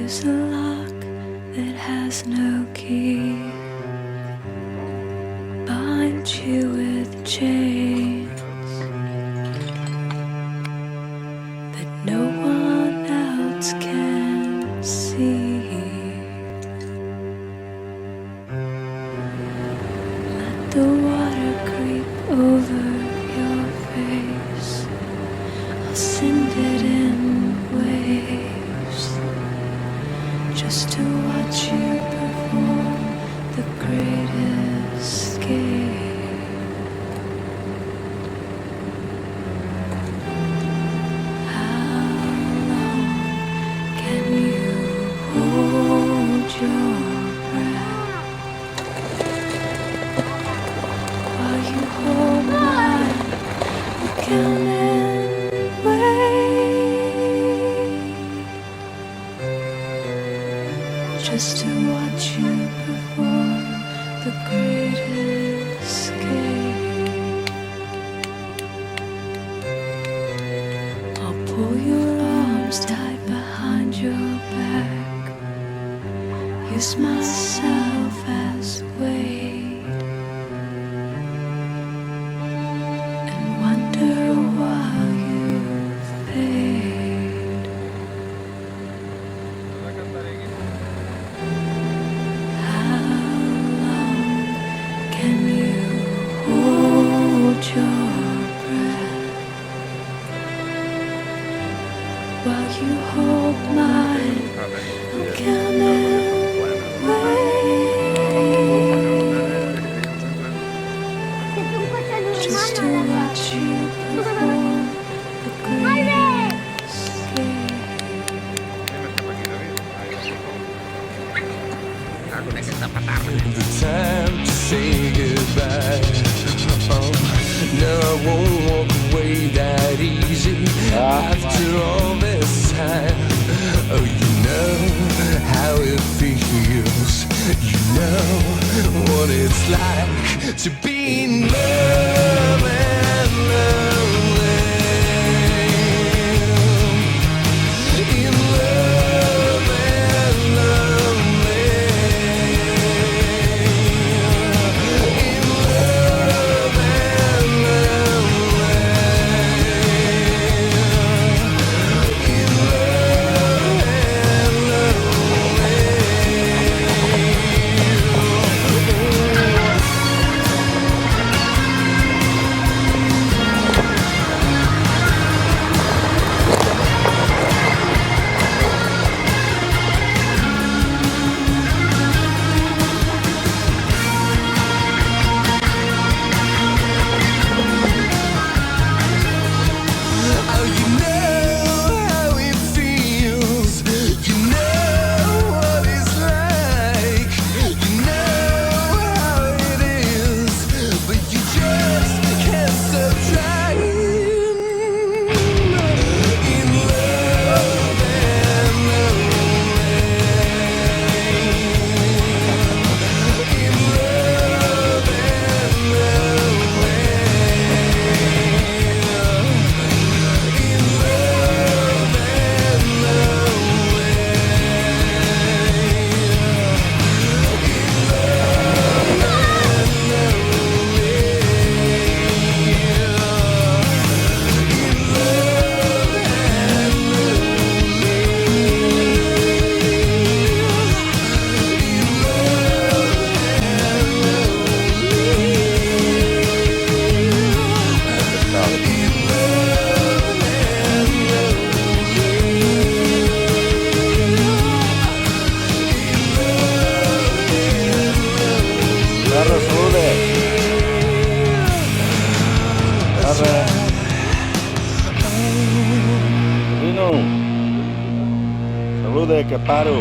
use a lock that has no key. Bind you with chains that no one else can see. Let the water creep over your face. I'll send it in waves just to watch you perform the great escape. How long can you hold your breath while you hold mine? I'll count and wait just to watch you perform the great escape. I'll pull your arms tight behind your back, use myself as weight, and wonder while you fade. How long can you hold your breath while you hold mine? I'll count and wait just to watch you perform the great escape. The time to say goodbye. Oh, no, I won't walk away that easy. After all this time, oh, you know how it feels. You know what it's like to be in love and lonely. In love and lonely. In love and lonely. In love and oh, you know how it feels. You know what it's like. You know how it is, but you just can't stop trying. In love and lonely. In love and lonely. In love and Vino. Salude, che paro.